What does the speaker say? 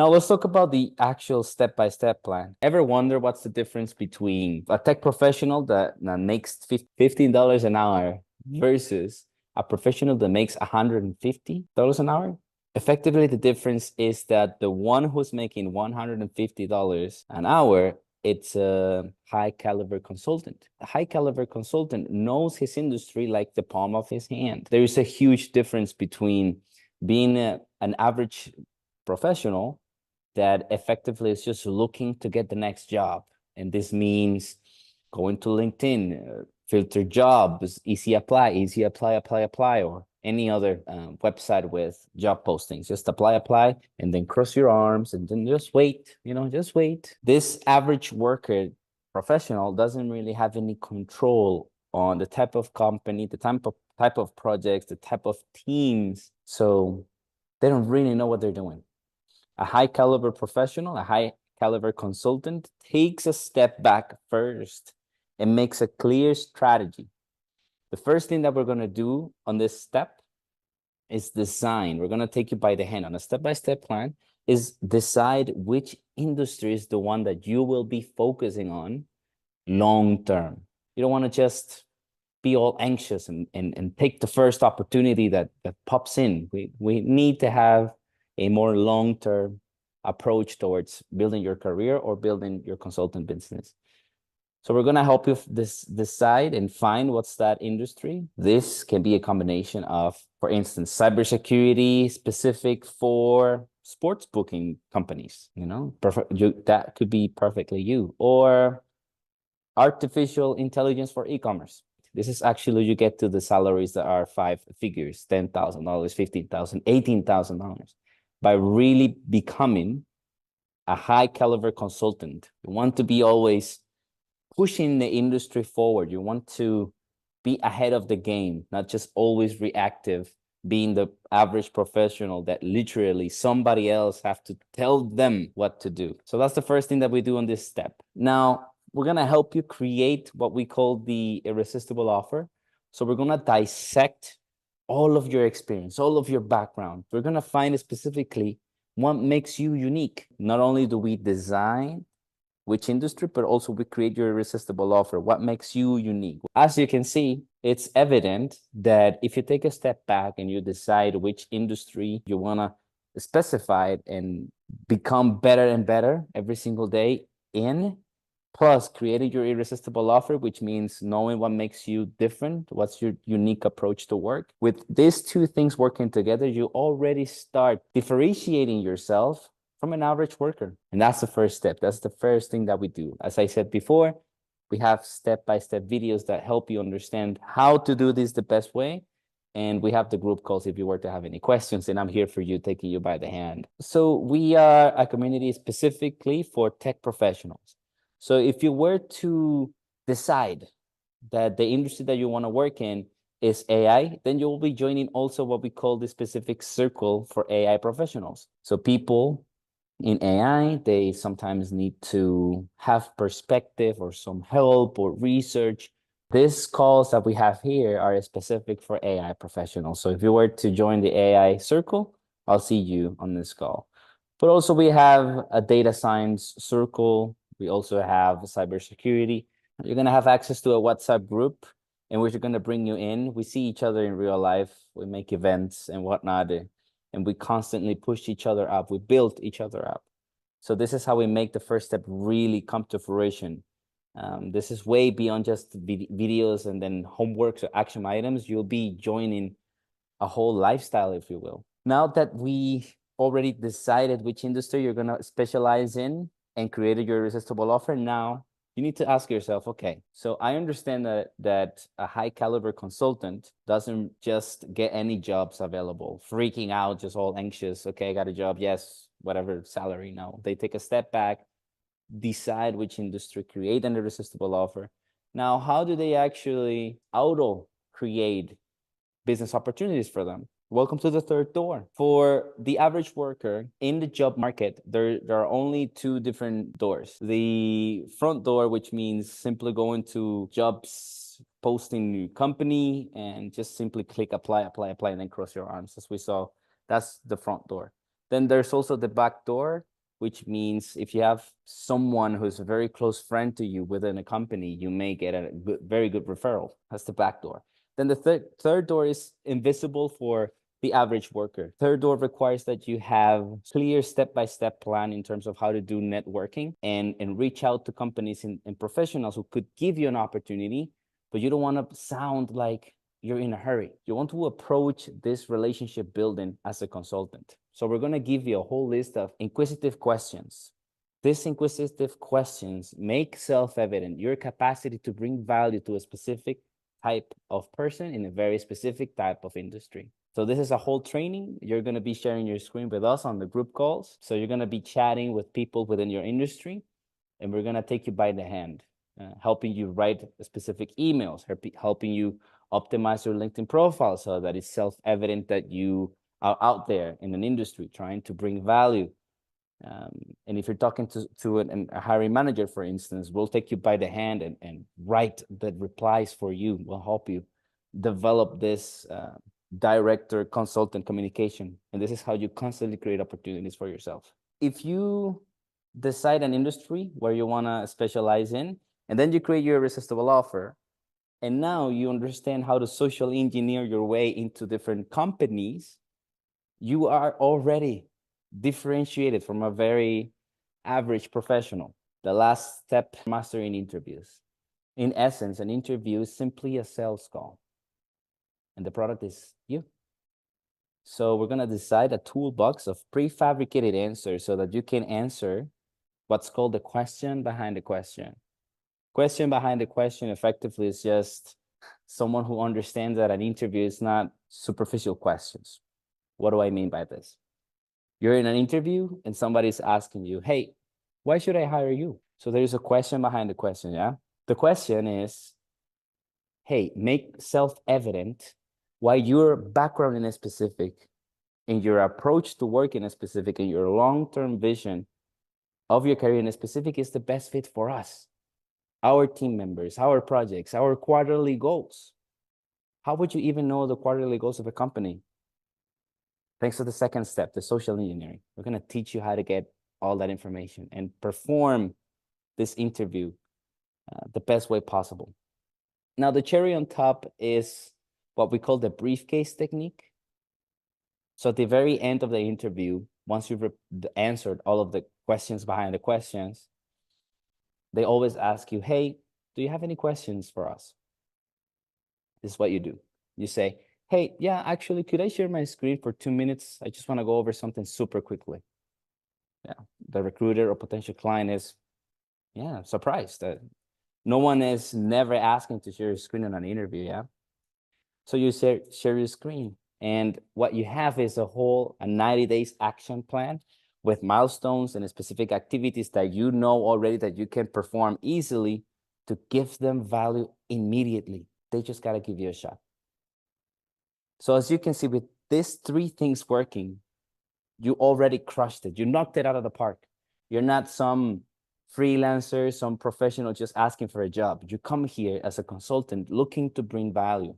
Now let's talk about the actual step-by-step plan. Ever wonder what's the difference between a tech professional that makes $15 an hour versus a professional that makes $150 an hour? Effectively, the difference is that the one who's making $150 an hour, it's a high caliber consultant. A high caliber consultant knows his industry like the palm of his hand. There is a huge difference between being an average professional that effectively is just looking to get the next job. And this means going to LinkedIn, filter jobs, easy apply, or any other website with job postings. Just apply, and then cross your arms and then just wait, just wait. This average worker professional doesn't really have any control on the type of company, the type of projects, the type of teams. So they don't really know what they're doing. A high caliber professional, a high caliber consultant takes a step back first and makes a clear strategy. The first thing that we're going to do on this step is design. We're going to take you by the hand on a step-by-step plan is decide which industry is the one that you will be focusing on long term. You don't want to just be all anxious and take the first opportunity that pops in. We need to have a more long-term approach towards building your career or building your consultant business. So we're going to help you decide and find what's that industry. This can be a combination of, for instance, cybersecurity specific for sports booking companies, that could be perfectly you, or artificial intelligence for e-commerce. This is actually, you get to the salaries that are 5 figures, $10,000, $15,000, $18,000 by really becoming a high caliber consultant. You want to be always pushing the industry forward. You want to be ahead of the game, not just always reactive, being the average professional that literally somebody else have to tell them what to do. So that's the first thing that we do on this step. Now, we're going to help you create what we call the irresistible offer. So we're going to dissect all of your experience, all of your background. We're going to find specifically what makes you unique. Not only do we design which industry, but also we create your irresistible offer. What makes you unique? As you can see, it's evident that if you take a step back and you decide which industry you want to specify and become better and better every single day in, plus creating your irresistible offer, which means knowing what makes you different, what's your unique approach to work. With these two things working together, you already start differentiating yourself from an average worker. And that's the first step. That's the first thing that we do. As I said before, we have step-by-step videos that help you understand how to do this the best way. And we have the group calls if you were to have any questions, and I'm here for you, taking you by the hand. So we are a community specifically for tech professionals. So if you were to decide that the industry that you want to work in is AI, then you will be joining also what we call the specific circle for AI professionals. So people in AI, they sometimes need to have perspective or some help or research. These calls that we have here are specific for AI professionals. So if you were to join the AI circle, I'll see you on this call. But also we have a data science circle. We also have cybersecurity. You're going to have access to a WhatsApp group in which we're going to bring you in. We see each other in real life. We make events and whatnot, and we constantly push each other up. We build each other up. So this is how we make the first step really come to fruition. This is way beyond just videos and then homeworks or action items. You'll be joining a whole lifestyle, if you will. Now that we already decided which industry you're going to specialize in and created your irresistible offer, now you need to ask yourself, okay, so I understand that a high caliber consultant doesn't just get any jobs available, freaking out, just all anxious. Okay, I got a job. Yes, whatever salary. No, they take a step back, decide which industry, create an irresistible offer. Now, how do they actually auto create business opportunities for them? Welcome to the third door. For the average worker in the job market, there are only 2 different doors. The front door, which means simply going to jobs posting new company and just simply click apply, and then cross your arms. As we saw, that's the front door. Then there's also the back door, which means if you have someone who's a very close friend to you within a company, you may get a very good referral. That's the back door. Then the third door is invisible for the average worker. Third door requires that you have clear step-by-step plan in terms of how to do networking and reach out to companies and professionals who could give you an opportunity, but you don't want to sound like you're in a hurry. You want to approach this relationship building as a consultant. So we're going to give you a whole list of inquisitive questions. These inquisitive questions make self-evident your capacity to bring value to a specific type of person in a very specific type of industry. So this is a whole training. You're going to be sharing your screen with us on the group calls. So you're going to be chatting with people within your industry, and we're going to take you by the hand, helping you write specific emails, helping you optimize your LinkedIn profile so that it's self-evident that you are out there in an industry trying to bring value. And if you're talking to a hiring manager, for instance, we'll take you by the hand and write the replies for you. We'll help you develop this director consultant communication. And this is how you constantly create opportunities for yourself. If you decide an industry where you want to specialize in, and then you create your irresistible offer, and now you understand how to social engineer your way into different companies, you are already differentiated from a very average professional. The last step, mastering interviews. In essence, an interview is simply a sales call, and the product is you. So we're going to decide a toolbox of prefabricated answers so that you can answer what's called the question behind the question. Question behind the question effectively is just someone who understands that an interview is not superficial questions. What do I mean by this? You're in an interview and somebody's asking you, hey, why should I hire you? So there's a question behind the question, yeah? The question is, hey, make self-evident why your background in a specific, and your approach to work in a specific, and your long-term vision of your career in a specific is the best fit for us, our team members, our projects, our quarterly goals. How would you even know the quarterly goals of a company? Thanks to the second step, the social engineering. We're going to teach you how to get all that information and perform this interview the best way possible. Now, the cherry on top is what we call the briefcase technique. So at the very end of the interview, once you've answered all of the questions behind the questions, they always ask you, hey, do you have any questions for us? This is what you do. You say, hey, yeah, actually, could I share my screen for 2 minutes? I just want to go over something super quickly. Yeah, the recruiter or potential client is, yeah, surprised. No one is never asking to share your screen in an interview, yeah? So you share your screen. And what you have is a 90 days action plan with milestones and specific activities that you know already that you can perform easily to give them value immediately. They just got to give you a shot. So as you can see, with these 3 things working, you already crushed it. You knocked it out of the park. You're not some freelancer, some professional just asking for a job. You come here as a consultant looking to bring value.